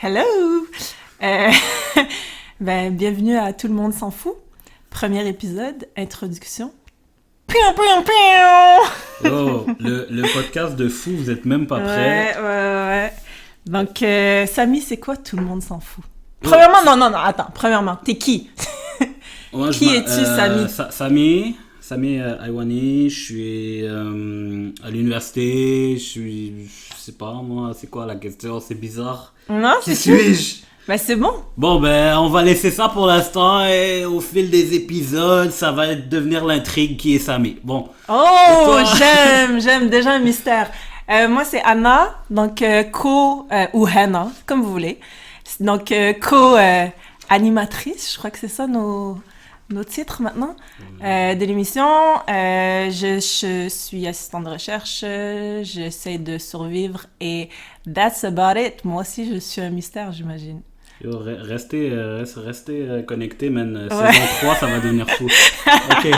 Hello! Euh, bienvenue à Tout le monde s'en fout. Premier épisode, introduction. Piou, piou, piou! Oh, le podcast de fou, vous êtes même pas prêts. Ouais. Donc, Samy, c'est quoi Tout le monde s'en fout? Premièrement, non, attends. Premièrement, t'es qui? Moi, Qui es-tu, Samy? Samy Aiwani, je suis à l'université, je sais pas moi, c'est quoi la question, c'est bizarre. Non, Qui c'est suis-je? Ben, c'est bon. Bon, on va laisser ça pour l'instant et au fil des épisodes, ça va devenir l'intrigue qui est Samy. Bon. Oh, j'aime déjà un mystère. Moi, c'est Anna, donc ou Hannah, comme vous voulez. Donc, animatrice, je crois que c'est ça nos titres maintenant, de l'émission. Je suis assistante de recherche, j'essaie de survivre et that's about it. Moi aussi, je suis un mystère, j'imagine. Yo, restez connectés, man. Saison 3, ça va devenir fou. Ok.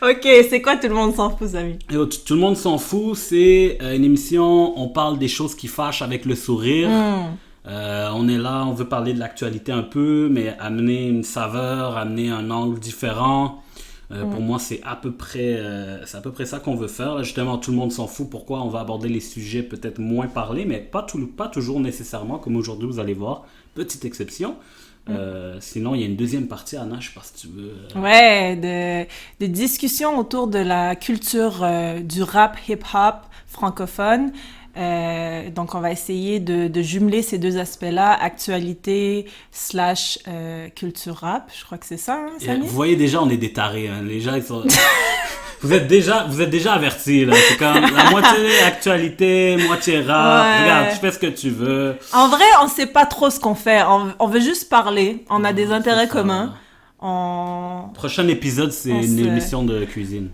Ok, c'est quoi Tout le monde s'en fout, amis? Yo, tout le monde s'en fout, c'est une émission, on parle des choses qui fâchent avec le sourire. On est là, on veut parler de l'actualité un peu, mais amener une saveur, amener un angle différent. Pour moi, c'est à peu près ça qu'on veut faire. Là, justement, tout le monde s'en fout. Pourquoi on va aborder les sujets peut-être moins parlés, mais pas toujours nécessairement, comme aujourd'hui, vous allez voir. Petite exception. Sinon, il y a une deuxième partie, Anna, je sais pas si tu veux... Ouais, de discussions autour de la culture du rap hip-hop francophone. Donc, on va essayer de jumeler ces deux aspects-là, actualité / culture rap. Je crois que c'est ça, hein, Samy? Vous voyez déjà, on est des tarés. Hein. Les gens, ils sont... vous êtes déjà avertis. Là. C'est comme la moitié actualité, moitié rap. Ouais. Regarde, tu fais ce que tu veux. En vrai, on sait pas trop ce qu'on fait. On veut juste parler. On a des intérêts communs. Prochain épisode, c'est une émission de cuisine.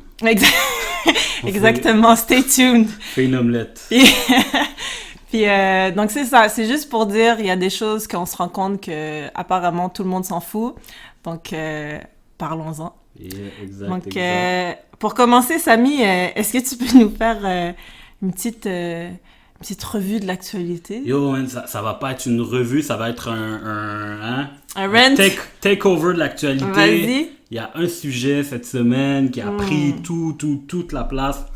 Exactement, stay tuned. Fais une omelette. Puis donc c'est ça, c'est juste pour dire, il y a des choses qu'on se rend compte que apparemment tout le monde s'en fout. Donc parlons-en. Yeah, exact. Donc pour commencer, Samy, est-ce que tu peux nous faire une petite revue de l'actualité? Yo, man, ça va pas être une revue, ça va être un rant? Take-over de l'actualité. Vas-y. Il y a un sujet cette semaine qui a pris toute la place.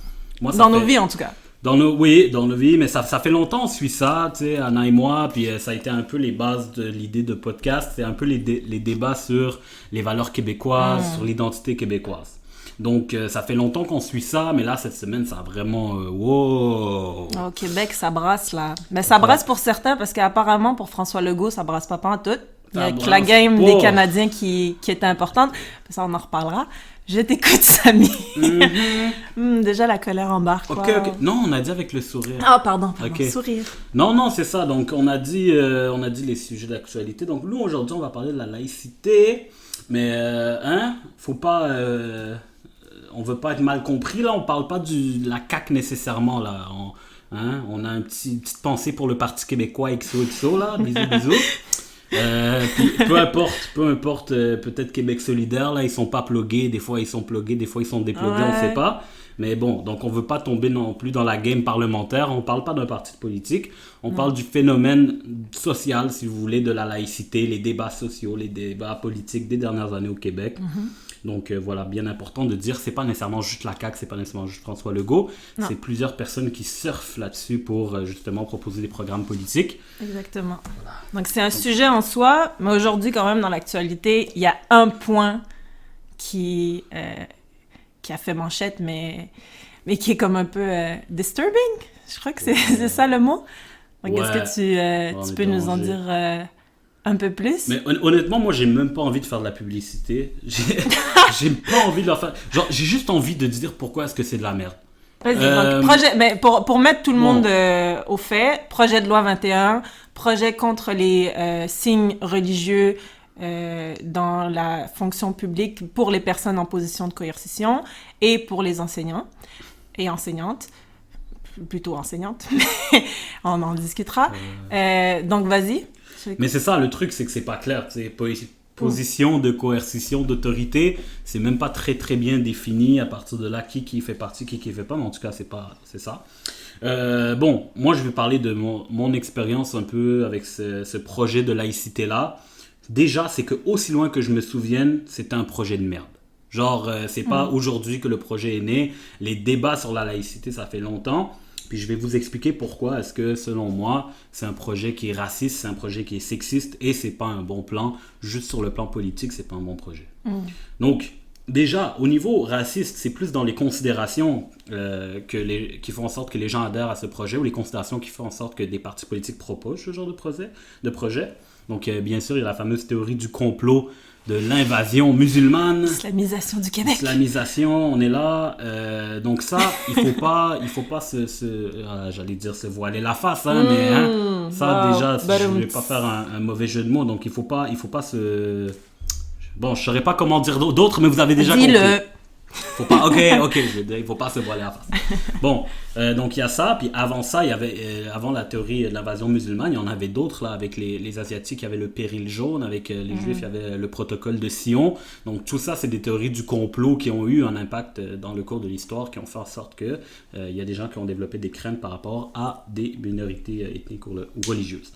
Moi, nos vies, en tout cas. Dans nos vies, mais ça fait longtemps qu'on suit ça, tu sais, Anna et moi, puis ça a été un peu les bases de l'idée de podcast, c'est un peu les débats sur les valeurs québécoises, sur l'identité québécoise. Donc, ça fait longtemps qu'on suit ça, mais là, cette semaine, ça a vraiment... wow! Au Québec, ça brasse, là. Mais ça brasse pour certains, parce qu'apparemment, pour François Legault, ça brasse pas en tout. Il y a que la game des Canadiens qui était importante. Ça, on en reparlera. Je t'écoute, Samy. Déjà, la colère embarque. Ok. Non, on a dit avec le sourire. Ah, pardon. Okay. Sourire. Non, c'est ça. Donc, on a dit les sujets d'actualité. Donc, nous, aujourd'hui, on va parler de la laïcité. Mais, faut pas... on veut pas être mal compris, là. On parle pas de la CAQ nécessairement, là. On a une petite pensée pour le Parti québécois XOXO, là. Bisous. Puis, peu importe, peut-être Québec solidaire, là, ils sont pas plugués, des fois ils sont plugués, des fois ils sont déplugués, on sait pas. Mais bon, donc on veut pas tomber non plus dans la game parlementaire, on parle pas d'un parti politique, on parle du phénomène social, si vous voulez, de la laïcité, les débats sociaux, les débats politiques des dernières années au Québec. Donc voilà, bien important de dire, c'est pas nécessairement juste la CAQ, c'est pas nécessairement juste François Legault, c'est plusieurs personnes qui surfent là-dessus pour justement proposer des programmes politiques. Exactement. Voilà. Donc c'est un sujet en soi, mais aujourd'hui quand même dans l'actualité, il y a un point qui a fait manchette, mais qui est comme un peu disturbing. Je crois que c'est ça le mot. Donc est-ce que tu peux nous en dire un peu plus? Mais honnêtement, moi, j'ai même pas envie de faire de la publicité. J'ai pas envie de leur faire... Genre, j'ai juste envie de dire pourquoi est-ce que c'est de la merde. Vas-y, donc, pour mettre tout le monde au fait, projet de loi 21, projet contre les signes religieux dans la fonction publique pour les personnes en position de coercition et pour les enseignants et enseignantes. Plutôt enseignantes, mais on en discutera. Donc, vas-y. Mais c'est ça, le truc, c'est que c'est pas clair. Position de coercition, d'autorité, c'est même pas très très bien défini à partir de là qui fait partie, qui fait pas, mais en tout cas, c'est ça. Bon, moi je vais parler de mon expérience un peu avec ce projet de laïcité-là. Déjà, c'est que aussi loin que je me souvienne, c'était un projet de merde. Genre, c'est pas aujourd'hui que le projet est né. Les débats sur la laïcité, ça fait longtemps. Puis je vais vous expliquer pourquoi est-ce que, selon moi, c'est un projet qui est raciste, c'est un projet qui est sexiste et c'est pas un bon plan. Juste sur le plan politique, c'est pas un bon projet. Donc, déjà, au niveau raciste, c'est plus dans les considérations qui font en sorte que les gens adhèrent à ce projet ou les considérations qui font en sorte que des partis politiques proposent ce genre de projet. Donc, bien sûr, il y a la fameuse théorie du complot de l'invasion musulmane. Islamisation du Québec. Islamisation, on est là. Donc ça, il faut pas j'allais dire se voiler la face, hein, mais hein, ça déjà, je ne vais pas faire un mauvais jeu de mots, donc il faut pas se... Bon, je saurais pas comment dire d'autres, mais vous avez déjà compris. Faut pas, ok, je vais dire, il faut pas se voiler la face. Bon, donc il y a ça, puis avant ça, il y avait, avant la théorie de l'invasion musulmane, il y en avait d'autres, là, avec les Asiatiques, il y avait le péril jaune, avec les Juifs, il y avait le protocole de Sion. Donc tout ça, c'est des théories du complot qui ont eu un impact dans le cours de l'histoire, qui ont fait en sorte que il y a des gens qui ont développé des craintes par rapport à des minorités ethniques ou religieuses.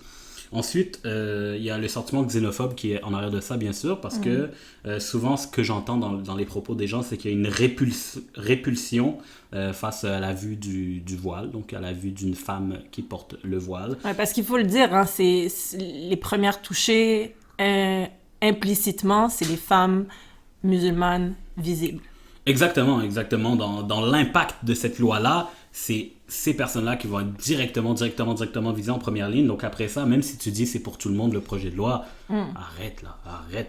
Ensuite, il y a le sentiment xénophobe qui est en arrière de ça, bien sûr, parce que souvent, ce que j'entends dans les propos des gens, c'est qu'il y a une répulsion face à la vue du voile, donc à la vue d'une femme qui porte le voile. Ouais, parce qu'il faut le dire, hein, c'est les premières touchées, implicitement, c'est les femmes musulmanes visibles. Exactement. Dans l'impact de cette loi-là, c'est ces personnes-là qui vont être directement visées en première ligne. Donc après ça, même si tu dis c'est pour tout le monde le projet de loi, arrête.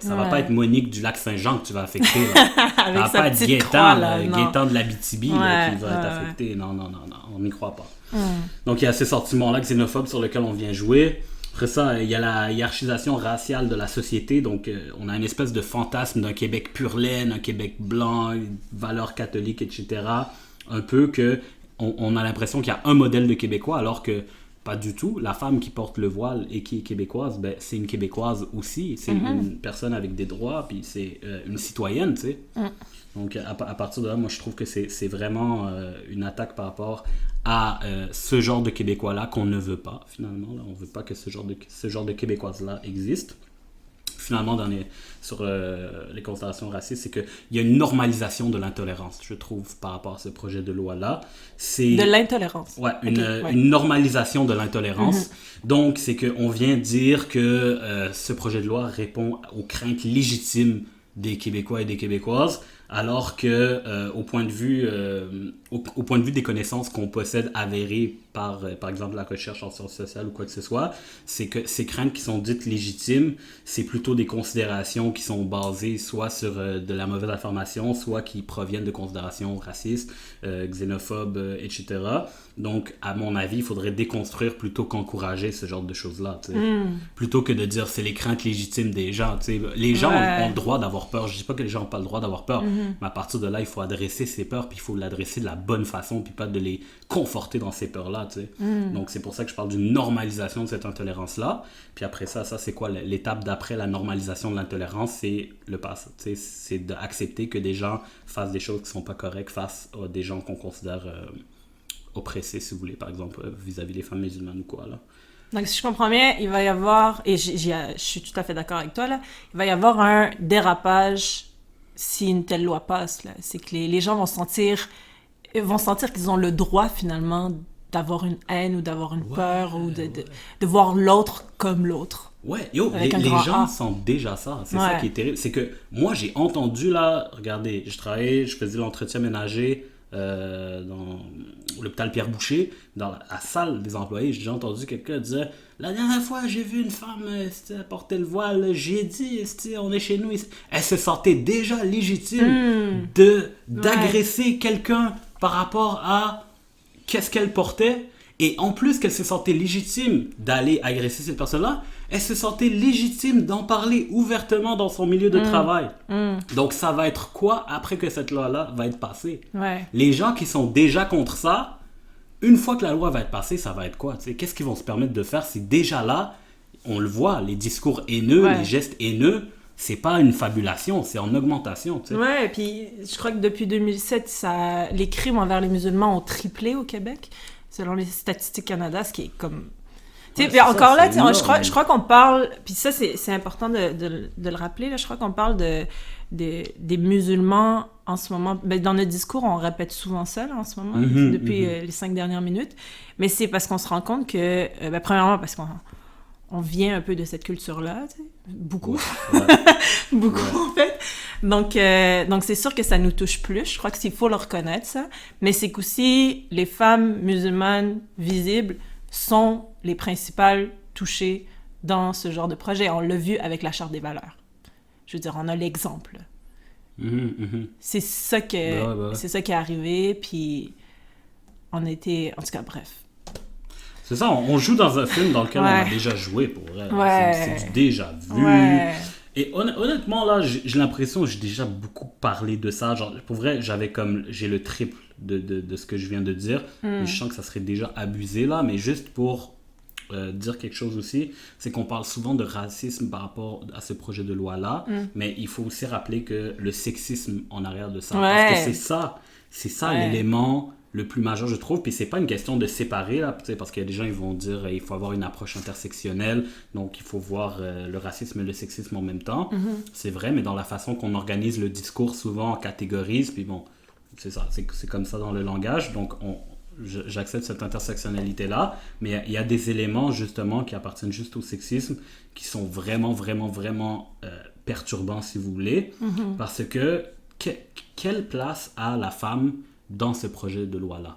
Ça va pas être Monique du Lac-Saint-Jean que tu vas affecter. Ça va pas être Gaétan de l'Abitibi qui va être affecté. Non, on n'y croit pas. Donc il y a ce sentiment-là xénophobe sur lequel on vient jouer. Après ça, il y a la hiérarchisation raciale de la société. Donc, on a une espèce de fantasme d'un Québec pur laine, un Québec blanc, valeurs catholiques, etc. Un peu que on a l'impression qu'il y a un modèle de Québécois, alors que pas du tout. La femme qui porte le voile et qui est québécoise, ben, c'est une Québécoise aussi. C'est une personne avec des droits, puis c'est une citoyenne, tu sais. Donc, à partir de là, moi, je trouve que c'est vraiment une attaque par rapport à ce genre de Québécois-là qu'on ne veut pas, finalement. Là, on ne veut pas que ce genre de Québécoises-là existe. Finalement, sur les considérations racistes, c'est qu'il y a une normalisation de l'intolérance, je trouve, par rapport à ce projet de loi-là. De l'intolérance? Ouais, une normalisation de l'intolérance. Donc, c'est qu'on vient dire que ce projet de loi répond aux craintes légitimes des Québécois et des Québécoises, alors que au point de vue des connaissances qu'on possède avérées par exemple la recherche en sciences sociales ou quoi que ce soit, c'est que ces craintes qui sont dites légitimes, c'est plutôt des considérations qui sont basées soit sur de la mauvaise information, soit qui proviennent de considérations racistes, xénophobes, etc. Donc, à mon avis, il faudrait déconstruire plutôt qu'encourager ce genre de choses-là. Plutôt que de dire c'est les craintes légitimes des gens. T'sais. Les gens ont le droit d'avoir peur. Je ne dis pas que les gens n'ont pas le droit d'avoir peur, mais à partir de là, il faut adresser ces peurs, puis il faut l'adresser de la bonne façon, puis pas de les conforter dans ces peurs-là. Donc, c'est pour ça que je parle d'une normalisation de cette intolérance-là. Puis après ça, c'est quoi l'étape d'après la normalisation de l'intolérance? C'est le passé. C'est d'accepter que des gens fassent des choses qui ne sont pas correctes face à des gens qu'on considère oppressés, si vous voulez, par exemple, vis-à-vis des femmes musulmanes ou quoi, là. Donc, si je comprends bien, il va y avoir, et je suis tout à fait d'accord avec toi, là, il va y avoir un dérapage si une telle loi passe, là. C'est que les gens vont sentir qu'ils ont le droit, finalement, d'avoir une haine ou d'avoir une peur ou de voir l'autre comme l'autre. Ouais, les gens sentent déjà ça. C'est ça qui est terrible. C'est que moi, j'ai entendu, là, regardez, je faisais l'entretien ménager dans l'hôpital Pierre-Boucher, dans la salle des employés. J'ai déjà entendu quelqu'un dire « La dernière fois, j'ai vu une femme porter le voile, j'ai dit, on est chez nous. » Elle se sentait déjà légitime d'agresser quelqu'un par rapport à qu'est-ce qu'elle portait. Et en plus qu'elle se sentait légitime d'aller agresser cette personne-là, elle se sentait légitime d'en parler ouvertement dans son milieu de travail. Donc ça va être quoi après que cette loi-là va être passée? Les gens qui sont déjà contre ça, une fois que la loi va être passée, ça va être quoi? Qu'est-ce qu'ils vont se permettre de faire si déjà là, on le voit, les discours haineux, les gestes haineux, c'est pas une fabulation, c'est en augmentation. Ouais, et puis je crois que depuis 2007, les crimes envers les musulmans ont triplé au Québec. selon les Statistiques Canada, ce qui est comme... Ouais, puis encore là, énorme. je crois qu'on parle... Puis ça, c'est important de le rappeler, là, je crois qu'on parle des musulmans en ce moment. Ben, dans notre discours, on répète souvent ça, là, en ce moment, depuis les 5 dernières minutes. Mais c'est parce qu'on se rend compte que... ben, premièrement, parce qu'on vient un peu de cette culture-là, tu sais, beaucoup. Ouais. Beaucoup, en fait. Donc, c'est sûr que ça nous touche plus. Je crois qu'il faut le reconnaître, ça. Mais c'est qu'aussi, les femmes musulmanes visibles sont les principales touchées dans ce genre de projet. On l'a vu avec la Charte des valeurs. Je veux dire, on a l'exemple. C'est ça c'est ça qui est arrivé, puis on était... En tout cas, bref. C'est ça, on joue dans un film dans lequel on a déjà joué, pour vrai. Ouais. C'est du déjà vu. Ouais. Et honnêtement, là, j'ai l'impression que j'ai déjà beaucoup parlé de ça. Genre, pour vrai, j'ai le triple de ce que je viens de dire. Mais je sens que ça serait déjà abusé, là. Mais juste pour dire quelque chose aussi, c'est qu'on parle souvent de racisme par rapport à ce projet de loi-là. Mais il faut aussi rappeler que le sexisme en arrière de ça. Ouais. Parce que c'est ça l'élément le plus majeur, je trouve. Puis c'est pas une question de séparer, là, parce qu'il y a des gens, ils vont dire il faut avoir une approche intersectionnelle, donc il faut voir le racisme et le sexisme en même temps. C'est vrai, mais dans la façon qu'on organise le discours, souvent on catégorise, puis bon, c'est ça, c'est comme ça dans le langage, donc j'accepte cette intersectionnalité-là, mais il y a des éléments, justement, qui appartiennent juste au sexisme, qui sont vraiment, vraiment, vraiment perturbants, si vous voulez, parce que quelle place a la femme dans ce projet de loi-là,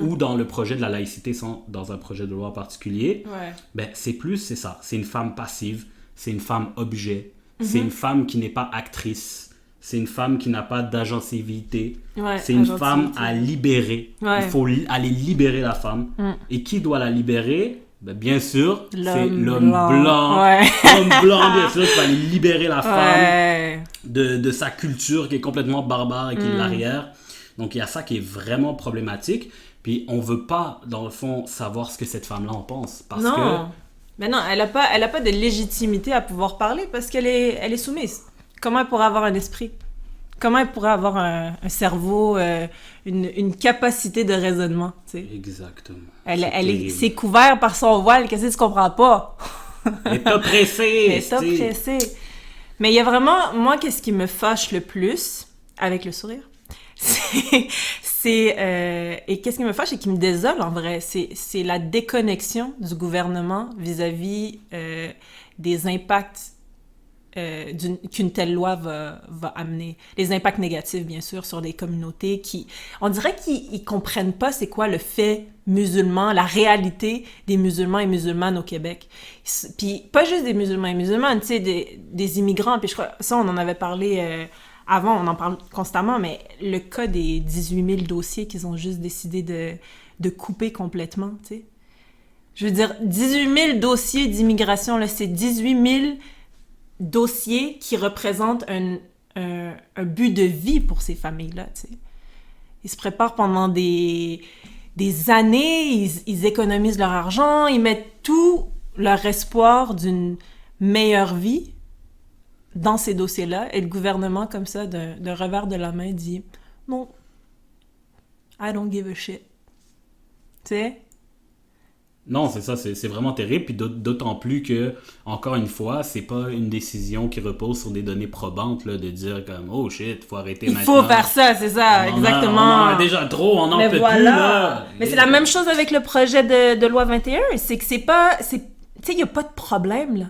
ou dans le projet de la laïcité, dans un projet de loi particulier, ben, c'est ça. C'est une femme passive, c'est une femme objet, c'est une femme qui n'est pas actrice, c'est une femme qui n'a pas d'agencivité, c'est une femme à libérer. Il faut aller libérer la femme. Et qui doit la libérer? Ben, bien sûr, c'est l'homme blanc. L'homme blanc, bien sûr, qui va aller libérer la femme de sa culture qui est complètement barbare et qui est de l'arrière. Donc, il y a ça qui est vraiment problématique. Puis, on veut pas, dans le fond, savoir ce que cette femme-là en pense. Parce que... Mais non, elle a pas de légitimité à pouvoir parler parce qu'elle est soumise. Comment elle pourrait avoir un esprit? Comment elle pourrait avoir un cerveau, une capacité de raisonnement, tu sais? Exactement. C'est couvert par son voile, qu'est-ce que tu comprends pas? Elle est oppressée! Mais il y a vraiment... Moi, qu'est-ce qui me fâche le plus, avec le sourire, et qu'est-ce qui me fâche et qui me désole en vrai, c'est la déconnexion du gouvernement vis-à-vis des impacts qu'une telle loi va amener. Les impacts négatifs, bien sûr, sur des communautés qui... On dirait qu'ils comprennent pas c'est quoi le fait musulman, la réalité des musulmans et musulmanes au Québec. Puis pas juste des musulmans et musulmanes, tu sais, des immigrants. Puis je crois, ça, on en avait parlé... Avant, on en parle constamment, mais le cas des 18 000 dossiers qu'ils ont juste décidé de couper complètement, tu sais. Je veux dire, 18 000 dossiers d'immigration, là, c'est 18 000 dossiers qui représentent un but de vie pour ces familles-là, tu sais. Ils se préparent pendant des années, ils économisent leur argent, ils mettent tout leur espoir d'une meilleure vie dans ces dossiers-là, et le gouvernement, comme ça, d'un revers de la main, dit « Non, I don't give a shit. » Tu sais? Non, c'est ça, c'est vraiment terrible, puis d'autant plus que, encore une fois, c'est pas une décision qui repose sur des données probantes, là, de dire comme « Oh shit, faut arrêter maintenant. » Il faut faire ça, c'est ça, exactement. On en a déjà trop, on en peut plus, là. Mais c'est la même chose avec le projet de loi 21, c'est que c'est pas... Tu sais, il y a pas de problème, là.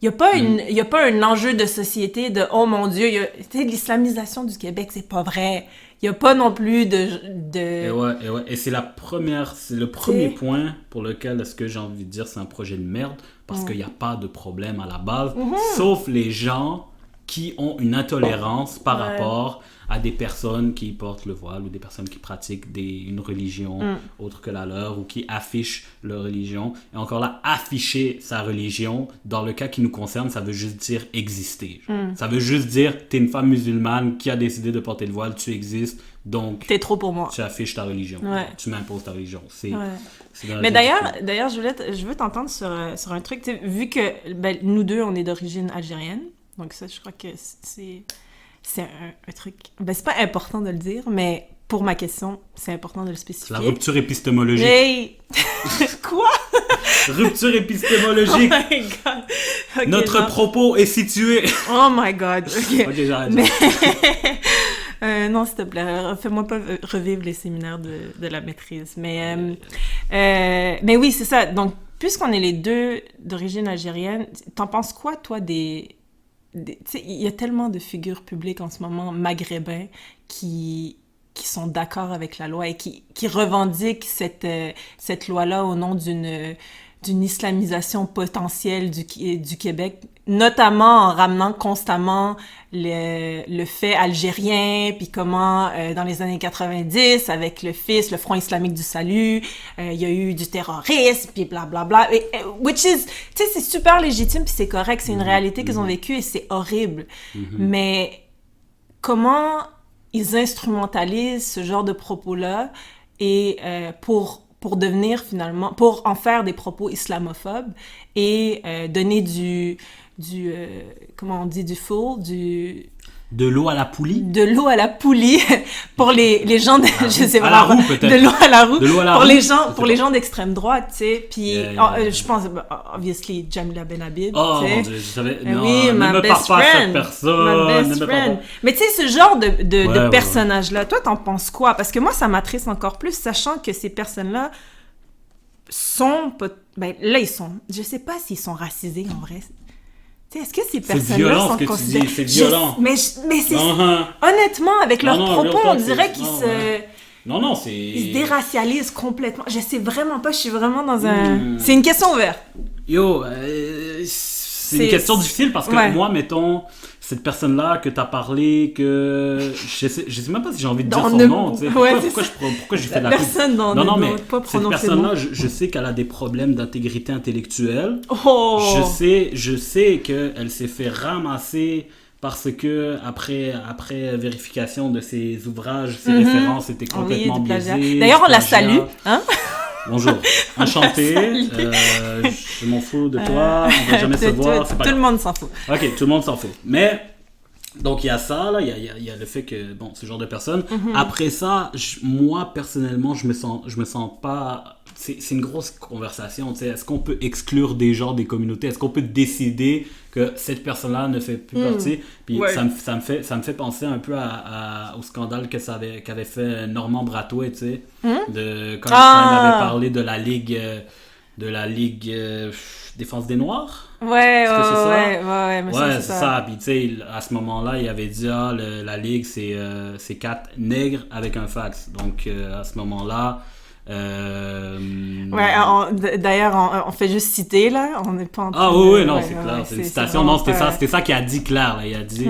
Il n'y a pas un enjeu de société de « Oh mon Dieu, tu sais, l'islamisation du Québec, c'est pas vrai. » Il n'y a pas non plus Et c'est le premier point pour lequel, est-ce que j'ai envie de dire, c'est un projet de merde, parce qu'il n'y a pas de problème à la base, sauf les gens qui ont une intolérance par rapport à des personnes qui portent le voile ou des personnes qui pratiquent une religion autre que la leur ou qui affichent leur religion. Et encore là, afficher sa religion, dans le cas qui nous concerne, ça veut juste dire exister. Ça veut juste dire, t'es une femme musulmane qui a décidé de porter le voile, tu existes, donc... T'es trop pour moi. Tu affiches ta religion. Tu m'imposes ta religion. Mais d'ailleurs, je veux t'entendre sur un truc. Vu que nous deux, on est d'origine algérienne, donc ça, je crois que c'est un truc... c'est pas important de le dire, mais pour ma question, c'est important de le spécifier. La rupture épistémologique. Hey! Quoi? Rupture épistémologique. Oh my God. Okay, Notre propos est situé. Oh my God. OK. Ok, j'arrête. Non, s'il te plaît, fais-moi pas revivre les séminaires de la maîtrise. Mais oui, c'est ça. Donc, puisqu'on est les deux d'origine algérienne, t'en penses quoi, toi, tu sais, il y a tellement de figures publiques en ce moment maghrébins qui sont d'accord avec la loi et qui revendiquent cette loi-là au nom d'une islamisation potentielle du Québec, notamment en ramenant constamment le fait algérien, puis comment dans les années 90, avec le Front islamique du salut, il y a eu du terrorisme, puis blablabla, which is, tu sais, c'est super légitime, puis c'est correct, c'est une réalité qu'ils ont vécue et c'est horrible. Mais comment ils instrumentalisent ce genre de propos-là et pour devenir pour en faire des propos islamophobes et donner comment on dit, de l'eau à la poulie? De l'eau à la poulie pour les gens de, je sais pas, à la roue, peut-être. De l'eau à la roue pour les gens gens d'extrême droite, tu sais. Puis je pense obviously Jamila Benhabib, oh tu sais. Mon Dieu, je savais. Non, oui, ne ma me best parle pas à cette friend. personne. Ma best friend. Mais tu sais, ce genre de personnage-là, toi, t'en penses quoi? Parce que moi, ça m'attriste encore plus, sachant que ces personnes-là sont... Ben, là, je sais pas s'ils sont racisés, en vrai. Tu sais, est-ce que ces personnes-là sont considérées... C'est violent. Mais c'est... Honnêtement, avec leurs propos, on dirait qu'ils se... Non, c'est... Ils se déracialisent complètement. Je sais vraiment pas, je suis vraiment dans un... C'est une question ouverte. Yo, c'est une question difficile parce que moi, mettons, cette personne-là que t'as parlé, que je sais même pas si j'ai envie de dire son nom, tu sais. Pourquoi j'ai fait la personne non, mais pas cette personne-là, je sais qu'elle a des problèmes d'intégrité intellectuelle. Oh. Je sais qu'elle s'est fait ramasser parce que après vérification de ses ouvrages, ses références étaient complètement biaisées. D'ailleurs, on la salue, hein? Bonjour, enchanté, je m'en fous de toi, on va jamais se voir, c'est pas tout le monde s'en fout. Ok, tout le monde s'en fout. Mais, donc il y a ça, là, il y a le fait que, bon, ce genre de personnes. Après ça, moi, personnellement, je me sens pas... C'est une grosse conversation, tu sais. Est-ce qu'on peut exclure des gens des communautés? Est-ce qu'on peut décider que cette personne-là ne fait plus partie? Puis ça me fait penser un peu au scandale qu'avait fait Normand Bratois, tu sais, quand il avait parlé de la Ligue Défense des Noirs. Ouais, c'est ça. Puis tu sais, à ce moment-là, il avait dit la Ligue, c'est 4 nègres avec un fax. Donc à ce moment-là... d'ailleurs, on fait juste citer, là. On n'est pas en train c'est clair. C'est une citation. Non, c'était ça qu'il a dit clair, là. Il a dit...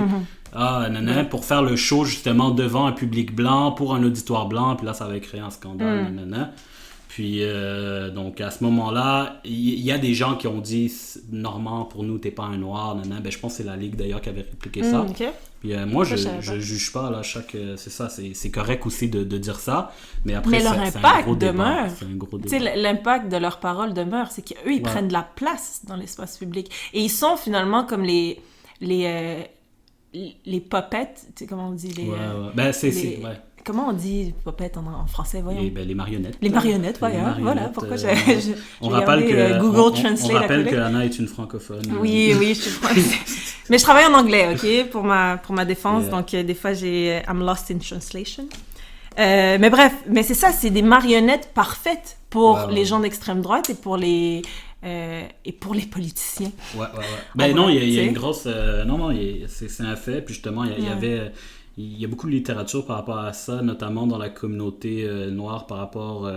pour faire le show justement devant un public blanc, pour un auditoire blanc, puis là ça avait créé un scandale, Puis donc à ce moment-là, il y a des gens qui ont dit Normand, pour nous t'es pas un noir, Ben je pense que c'est la Ligue d'ailleurs qui avait répliqué ça. Puis moi je juge pas là, c'est ça, c'est correct aussi de dire ça, mais après leur impact demeure. C'est un gros débat. Tu sais, l'impact de leurs paroles demeure, c'est qu'eux ils prennent de la place dans l'espace public et ils sont finalement comme les puppets, tu sais comment on dit Comment on dit puppet en français, voyons? Les marionnettes. Les marionnettes, voilà. Pourquoi on rappelle que Google Translate. On rappelle que Anna est une francophone. Oui, je suis française. Mais je travaille en anglais, ok, pour ma défense. Donc des fois I'm lost in translation. Mais bref, c'est ça, c'est des marionnettes parfaites pour les gens d'extrême droite et pour les politiciens. Ben non, il y a une grosse... c'est un fait. Puis justement, il y a beaucoup de littérature par rapport à ça, notamment dans la communauté noire par rapport...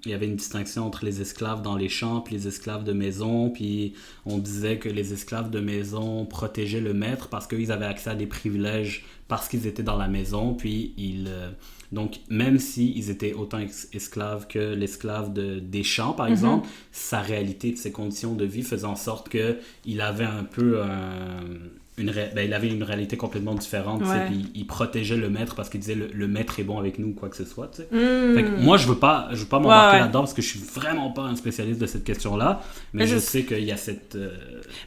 il y avait une distinction entre les esclaves dans les champs puis les esclaves de maison. Puis on disait que les esclaves de maison protégeaient le maître parce qu'ils avaient accès à des privilèges parce qu'ils étaient dans la maison. Puis donc, même s'ils étaient autant esclaves que l'esclave des champs, par exemple, sa réalité de ses conditions de vie faisait en sorte qu'il avait un peu il avait une réalité complètement différente, tu sais, puis il protégeait le maître parce qu'il disait le maître est bon avec nous, quoi que ce soit, tu sais. Fait que moi, je veux pas m'embarquer là-dedans parce que je suis vraiment pas un spécialiste de cette question-là, mais je sais qu'il y a cette...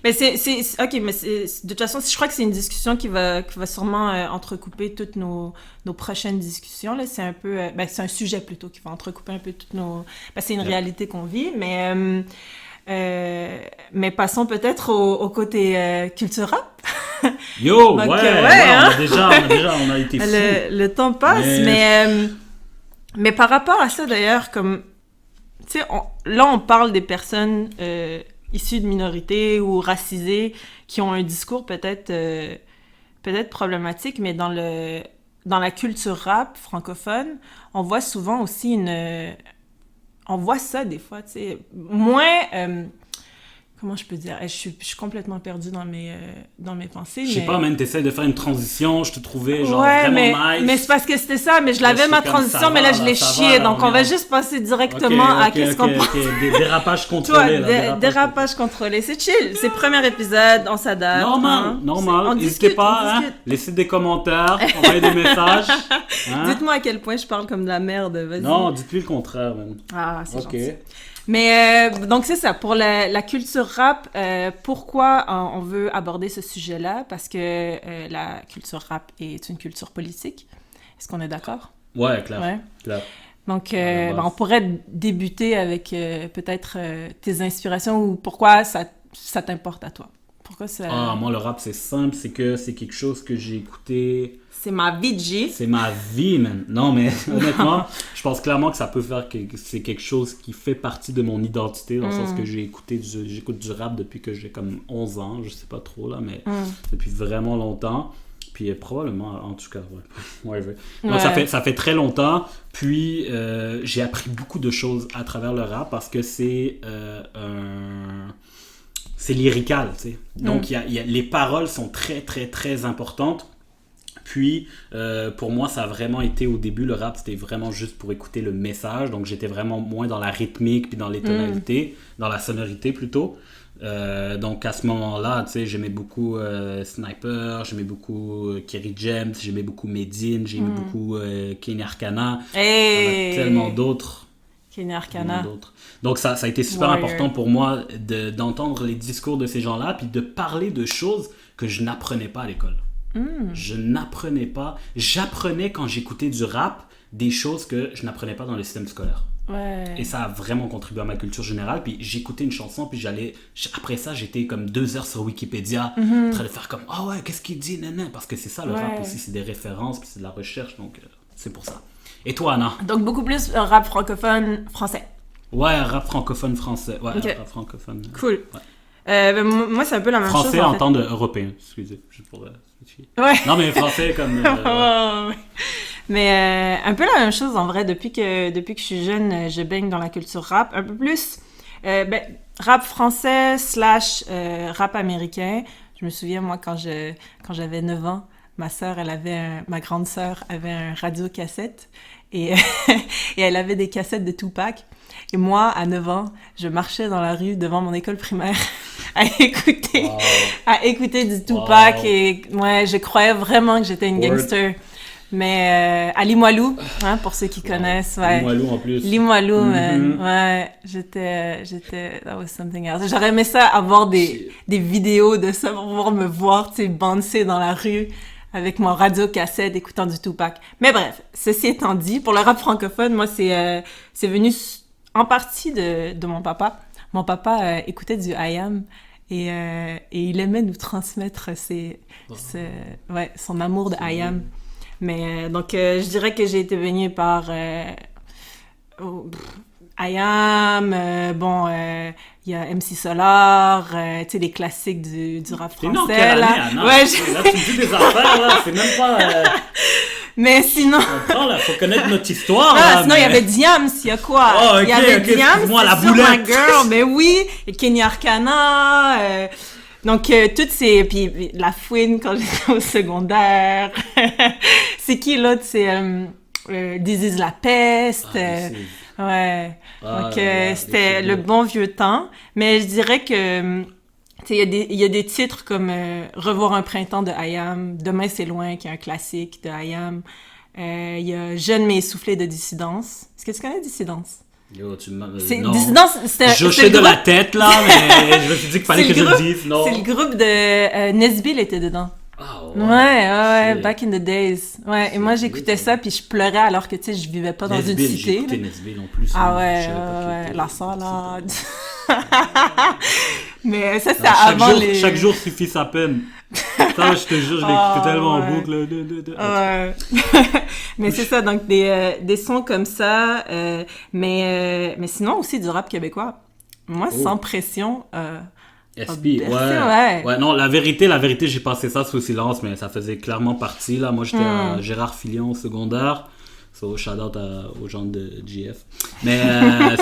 Mais ok, mais de toute façon, je crois que c'est une discussion qui va sûrement entrecouper toutes nos prochaines discussions, là. C'est un peu... c'est un sujet plutôt qui va entrecouper un peu toutes nos... c'est une réalité qu'on vit, mais passons peut-être au côté culture rap. Yo, donc, hein? on a été fous. Le temps passe, mais par rapport à ça d'ailleurs, comme, tu sais, là on parle des personnes issues de minorités ou racisées qui ont un discours peut-être problématique, mais dans la culture rap francophone, on voit souvent aussi on voit ça des fois, tu sais, moins... comment je peux dire? Je suis complètement perdue dans mes pensées. Je sais pas, man, t'essaies de faire une transition, je te trouvais genre vraiment nice. Mais c'est parce que c'était ça, mais je l'avais ma transition, mais là je l'ai chiée, donc on va juste passer directement à qu'est-ce qu'on pense. Dérapage contrôlé. Dérapage contrôlé, c'est chill, c'est le premier épisode, on s'adapte. Normal, n'hésitez pas, laissez des commentaires, envoyez des messages. Dites-moi à quel point je parle comme de la merde, vas-y. Non, dites-lui le contraire, man. Ah, c'est gentil. Mais donc c'est ça, pour la culture rap, pourquoi on veut aborder ce sujet-là? Parce que la culture rap est une culture politique. Est-ce qu'on est d'accord? Ouais, clair. Donc on pourrait débuter avec peut-être tes inspirations ou pourquoi ça t'importe à toi. Pourquoi ça... moi le rap c'est simple, c'est que c'est quelque chose que j'ai écouté... C'est ma vie de G. C'est ma vie, man. Non, mais honnêtement, je pense clairement que ça peut faire que c'est quelque chose qui fait partie de mon identité, dans le sens que j'écoute du rap depuis que j'ai comme 11 ans, je sais pas trop, là, mais depuis vraiment longtemps. Puis probablement, en tout cas, ouais. Donc, ça fait très longtemps. Puis, j'ai appris beaucoup de choses à travers le rap parce que c'est lyrical, tu sais. Donc, les paroles sont très, très, très importantes. Puis, pour moi, ça a vraiment été, au début, le rap, c'était vraiment juste pour écouter le message. Donc, j'étais vraiment moins dans la rythmique, puis dans les tonalités, dans la sonorité plutôt. Donc, à ce moment-là, tu sais, j'aimais beaucoup Sniper, j'aimais beaucoup Kerry James, j'aimais beaucoup Medine, j'aimais beaucoup Kenny Arcana. Hey! Tellement d'autres. Kenny Arcana. Donc, ça a été super important pour moi d'entendre les discours de ces gens-là, puis de parler de choses que je n'apprenais pas à l'école. Je n'apprenais pas. J'apprenais quand j'écoutais du rap des choses que je n'apprenais pas dans le système scolaire. Ouais. Et ça a vraiment contribué à ma culture générale. Puis j'écoutais une chanson, puis après ça, j'étais comme 2 heures sur Wikipédia, en train de faire comme ah ouais, qu'est-ce qu'il dit, nan. Parce que c'est ça le rap aussi, c'est des références, puis c'est de la recherche, donc c'est pour ça. Et toi, Anna? Donc beaucoup plus rap francophone français. Ouais, rap francophone français. Ouais, rap francophone. Cool. Ouais. Moi, c'est un peu la même français chose. En temps d'européen, excusez, juste pour ouais. Non, mais français comme... ouais. Mais un peu la même chose, en vrai. Depuis que je suis jeune, je baigne dans la culture rap. Un peu plus rap français / rap américain. Je me souviens, moi, quand j'avais 9 ans, ma grande sœur avait un radio-cassette et elle avait des cassettes de Tupac. Et moi, à 9 ans, je marchais dans la rue devant mon école primaire à écouter du Tupac. Et ouais, je croyais vraiment que j'étais une gangster. Mais à Limoilou, pour ceux qui connaissent. Ouais. Limoilou en plus. Limoilou, man. Ouais, j'étais... That was something else. J'aurais aimé ça, avoir des vidéos de ça pour pouvoir me voir, tu sais, bouncer dans la rue avec mon radio-cassette écoutant du Tupac. Mais bref, ceci étant dit, pour le rap francophone, moi, c'est venu en partie de mon papa. Mon papa écoutait du I.A.M. et il aimait nous transmettre son amour de I.A.M. Mais donc, je dirais que j'ai été baignée par I.A.M. Il y a MC Solar, tu sais, les classiques du rap français. Là, ouais, là, tu dis des affaires, là, c'est même pas... Mais sinon... Là, faut connaître notre histoire, sinon, il y avait Diams, il y a quoi? Il y avait Diams, moi, la Sur boulette. My Girl, mais oui, et Kenny Arcana, donc, toutes ces... Puis La Fouine, quand j'étais au secondaire. C'est qui, l'autre? C'est This Is La Peste. Ouais. Donc, c'était le bon vieux temps. Mais je dirais que... Tu Tu sais, il y a des titres comme Revoir un printemps de I.A.M., Demain c'est loin, qui est un classique de I.A.M. Il y a Jeune mais essoufflé de Dissidence. Est-ce que tu connais Dissidence? Yo, tu m'as... Non. Dissidence, j'hochais de la tête, là, mais je me suis dit qu'il fallait que je le dise, non? C'est le groupe de... Nesbill était dedans. Ah ouais, back in the days. Ouais, et moi j'écoutais ça puis je pleurais alors que tu sais je vivais pas dans une cité. J'ai écouté Nesbill en plus. Ah ouais, la salade. Mais ça c'est avant les... Chaque jour suffit sa peine. Ça, je te jure, je l'écoutais tellement en boucle. Ouais. Mais c'est ça, donc des sons comme ça, mais sinon aussi du rap québécois. Moi, Sans Pression... SP, ouais. Non, la vérité, j'ai passé ça sous silence, mais ça faisait clairement partie, là. Moi, j'étais à Gérard Filion au secondaire. So, shout-out aux gens de GF. Mais,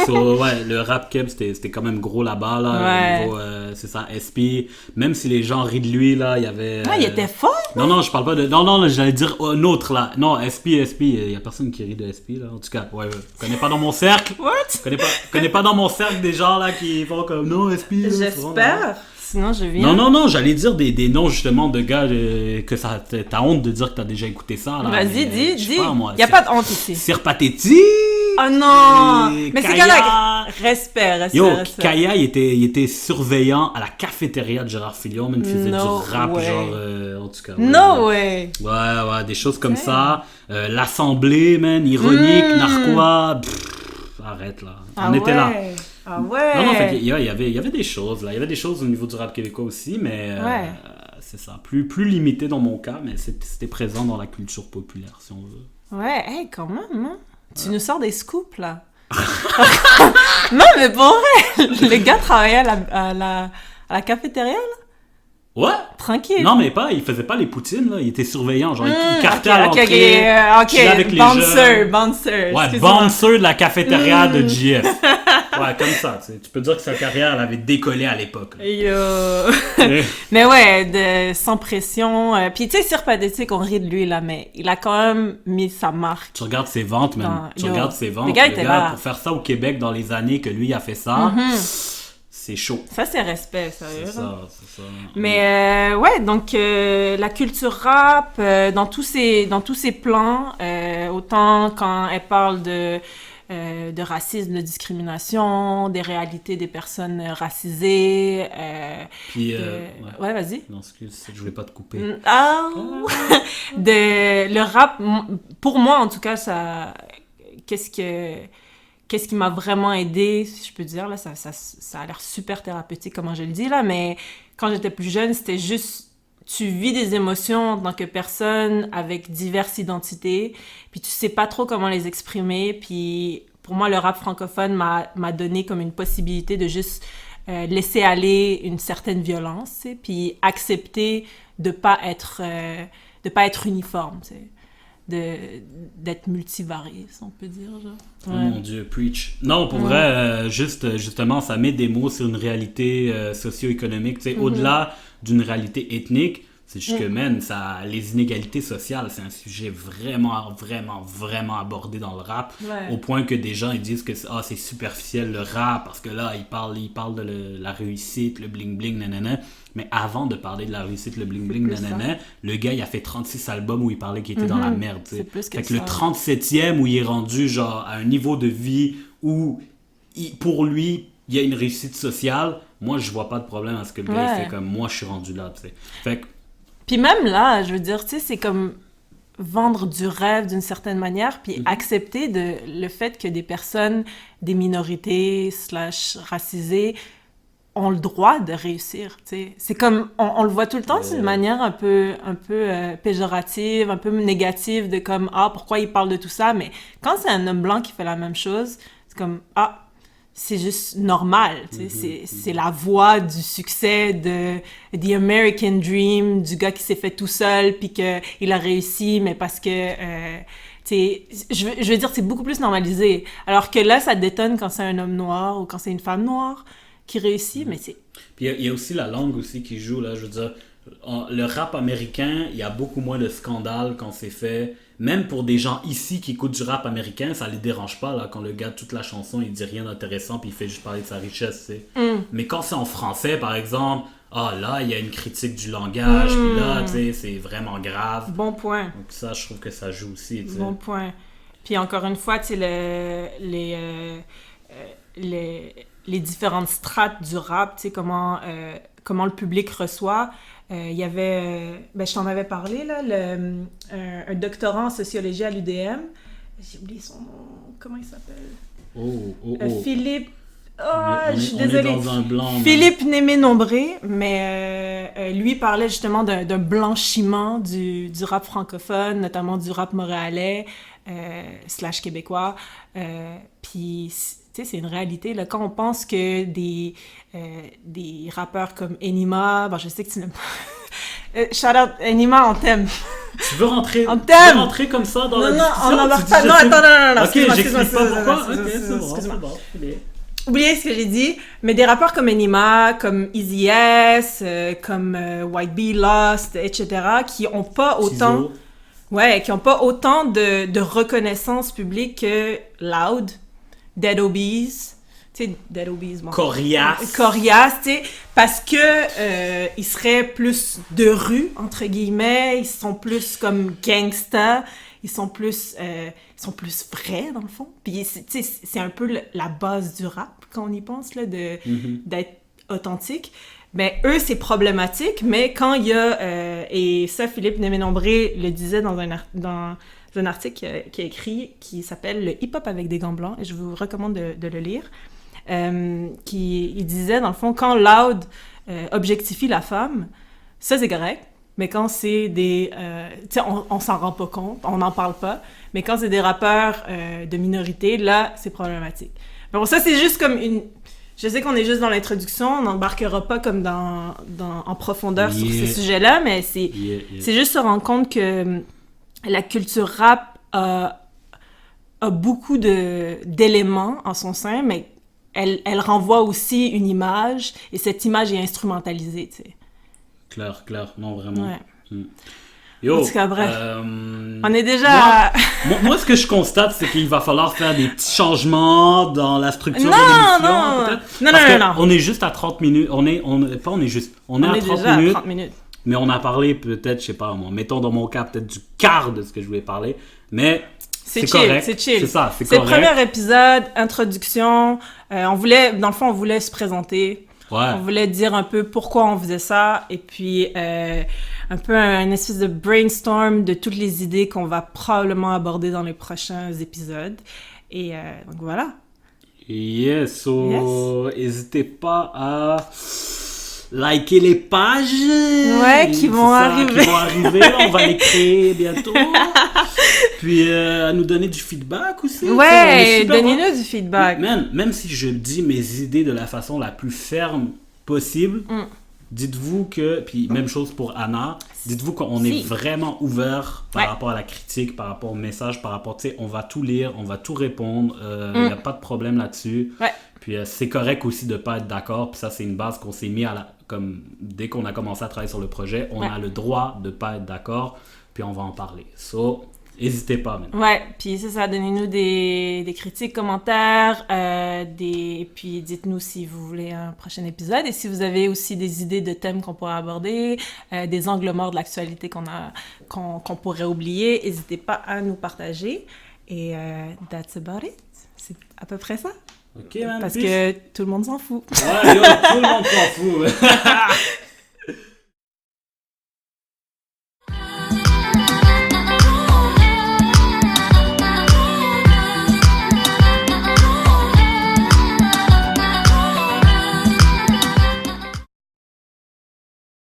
ouais, le rap keb, c'était quand même gros là-bas, là. Ouais. Au niveau, c'est ça, SP. Même si les gens rient de lui, là, il y avait... il était fort! Non, je parle pas de... Non, j'allais dire un autre, là. Non, SP, il y a personne qui rit de SP, là. En tout cas, ouais. Je connais pas dans mon cercle. What? Je connais pas dans mon cercle des gens, là, qui font comme, non, SP... J'espère! Sinon, je viens. Non, j'allais dire des noms justement de gars que ça t'as honte de dire que t'as déjà écouté ça. Là. Vas-y, dis. Il y a pas de honte ici. Sir Pathétique. Oh non! Mais c'est correct. Respect. Yo, Kaya, il était surveillant à la cafétéria de Gérard Filion, même s'il faisait du rap, genre, en tout cas. No way! Ouais, des choses comme ça. L'Assemblée, man, ironique, narquois. Arrête là. On était là. Ah ouais! Non, il y avait des choses, là. Il y avait des choses au niveau du rap québécois aussi, mais c'est ça. Plus limité dans mon cas, mais c'était présent dans la culture populaire, si on veut. Ouais, hey, quand même, hein? Tu nous sors des scoops, là. Non, mais pour vrai, le gars travaillait à la cafétéria, là? Ouais. Tranquille. Non, mais il faisait pas les poutines, là. Il était surveillant. Genre, il cartait à l'entrée. Ok, avec les bouncer. Ouais, bouncer de la cafétéria de GF. Ouais, comme ça. Tu peux dire que sa carrière, elle avait décollé à l'époque. Mais ouais, Sans Pression. Puis tu sais, Sir Pathétique, on rit de lui, là, mais il a quand même mis sa marque. Tu regardes ses ventes, même. Regardes ses ventes. Le gars, pour faire ça au Québec dans les années que lui a fait ça... C'est chaud. Ça, c'est respect, sérieux. C'est ça. Mais ouais, donc la culture rap, dans tous ses plans, autant quand elle parle de racisme, de discrimination, des réalités des personnes racisées. Puis, ouais, vas-y. Non, excuse, je voulais pas te couper. Le rap, pour moi, en tout cas, ça... Qu'est-ce qui m'a vraiment aidé, si je peux dire, là, ça a l'air super thérapeutique, comment je le dis, là, mais quand j'étais plus jeune, c'était juste, tu vis des émotions en tant que personne avec diverses identités, puis tu sais pas trop comment les exprimer, puis pour moi, le rap francophone m'a donné comme une possibilité de juste laisser aller une certaine violence, tu sais, puis accepter de pas être uniforme, tu sais. D'être multivarié, si on peut dire, genre. Ouais. Oh mon Dieu, preach. Non, pour vrai, justement, ça met des mots sur une réalité socio-économique, tu sais, au-delà d'une réalité ethnique, c'est juste que, man, les inégalités sociales, c'est un sujet vraiment, vraiment, vraiment abordé dans le rap, au point que des gens, ils disent que c'est superficiel le rap, parce que là, ils parlent de la réussite, le bling-bling, nanana. Mais avant de parler de la réussite, le bling-bling, nanana, le gars, il a fait 36 albums où il parlait qu'il était dans la merde. Fait que le 37e, où il est rendu genre à un niveau de vie où, pour lui, il y a une réussite sociale, moi, je vois pas de problème à ce que le gars il fait comme moi, je suis rendu là. T'sais. Fait que... Puis même là, je veux dire, tu sais, c'est comme vendre du rêve d'une certaine manière, puis accepter le fait que des personnes, des minorités / racisées, ont le droit de réussir, tu sais. C'est comme, on le voit tout le temps d'une manière un peu péjorative, un peu négative, de comme, pourquoi il parle de tout ça, mais quand c'est un homme blanc qui fait la même chose, c'est comme, c'est juste normal, tu sais. C'est la voie du succès de The American Dream, du gars qui s'est fait tout seul, puis qu'il a réussi, mais parce que... je veux dire, c'est beaucoup plus normalisé. Alors que là, ça détonne quand c'est un homme noir ou quand c'est une femme noire qui réussit, mais c'est... Puis il y a aussi la langue aussi qui joue, là, je veux dire, le rap américain, il y a beaucoup moins de scandales quand c'est fait, même pour des gens ici qui écoutent du rap américain, ça les dérange pas, là, quand le gars, toute la chanson, il dit rien d'intéressant, puis il fait juste parler de sa richesse, tu sais. Mais quand c'est en français, par exemple, ah là, il y a une critique du langage, puis là, tu sais, c'est vraiment grave. Bon point. Donc ça, je trouve que ça joue aussi, tu sais. Bon point. Puis encore une fois, tu sais, les différentes strates du rap, tu sais, comment le public reçoit. Il y avait, je t'en avais parlé, là, un doctorant en sociologie à l'UDM. J'ai oublié son nom. Comment il s'appelle? Philippe... je suis désolée. On est dans un blanc. Philippe Némé-Nombré, mais lui parlait justement d'un blanchiment du rap francophone, notamment du rap montréalais / québécois. Puis, tu sais, c'est une réalité. Là, quand on pense que des rappeurs comme Enima, je sais que tu n'aimes pas... shout out Enima, on t'aime. Tu veux rentrer comme ça dans la discussion? Non, on n'embarque pas. Non, attends, non. Ok, j'explique pas pourquoi. Ok, c'est bon. Oubliez ce que j'ai dit, mais des rappeurs comme Enima, comme Easy S, comme White Bee, Lost, etc., qui ont pas autant... qui ont pas autant de reconnaissance publique que Loud, Dead Obies, tu sais, Dead Obies, bon. Coriace, tu sais, parce que ils seraient plus de rue, entre guillemets, ils sont plus comme gangsta, ils sont plus vrais, dans le fond. Puis, tu sais, c'est un peu la base du rap, quand on y pense, là, d'être authentique. Mais eux, c'est problématique, mais quand il y a... et ça, Philippe Némé-Nombré le disait dans un article qu'il a écrit, qui s'appelle « Le hip-hop avec des gants blancs », et je vous recommande de le lire, il disait, dans le fond, quand Loud objectifie la femme, ça, c'est correct, mais quand c'est des... tu sais, on s'en rend pas compte, on n'en parle pas, mais quand c'est des rappeurs de minorité, là, c'est problématique. Bon, ça, c'est juste comme une... Je sais qu'on est juste dans l'introduction, on n'embarquera pas comme en profondeur sur ces sujets-là, mais c'est juste se rendre compte que la culture rap a beaucoup d'éléments en son sein, mais elle renvoie aussi une image, et cette image est instrumentalisée, tu sais. Clair, non, vraiment. Ouais. Yo, en tout cas, bref, on est déjà... Moi, ce que je constate, c'est qu'il va falloir faire des petits changements dans la structure de l'émission, peut-être. Non. On est juste à 30 minutes. On est à 30 minutes. Mais on a parlé peut-être, je sais pas, mettons dans mon cas, peut-être du quart de ce que je voulais parler. Mais c'est chill, correct. C'est chill. C'est ça, c'est correct. C'est le premier épisode, introduction. Dans le fond, on voulait se présenter. Ouais. On voulait dire un peu pourquoi on faisait ça. Et puis... un peu un espèce de brainstorm de toutes les idées qu'on va probablement aborder dans les prochains épisodes. Et donc voilà. N'hésitez pas à liker les pages. Ouais, qui vont arriver. On va les créer bientôt. Puis à nous donner du feedback aussi. Ouais, donnez-nous du feedback. Même si je dis mes idées de la façon la plus ferme possible, dites-vous que, puis même chose pour Anna, dites-vous qu'on est vraiment ouvert par rapport à la critique, par rapport au message, par rapport, tu sais, on va tout lire, on va tout répondre, il n'y a pas de problème là-dessus. Ouais. Puis c'est correct aussi de ne pas être d'accord, puis ça c'est une base qu'on s'est mis comme dès qu'on a commencé à travailler sur le projet, on a le droit de ne pas être d'accord, puis on va en parler. N'hésitez pas maintenant. Ouais, puis c'est ça, donnez-nous des critiques, commentaires, puis dites-nous si vous voulez un prochain épisode et si vous avez aussi des idées de thèmes qu'on pourrait aborder, des angles morts de l'actualité qu'on pourrait oublier, n'hésitez pas à nous partager. Et that's about it. C'est à peu près ça. Ok, man. Parce que tout le monde s'en fout. Ouais, tout le monde s'en fout.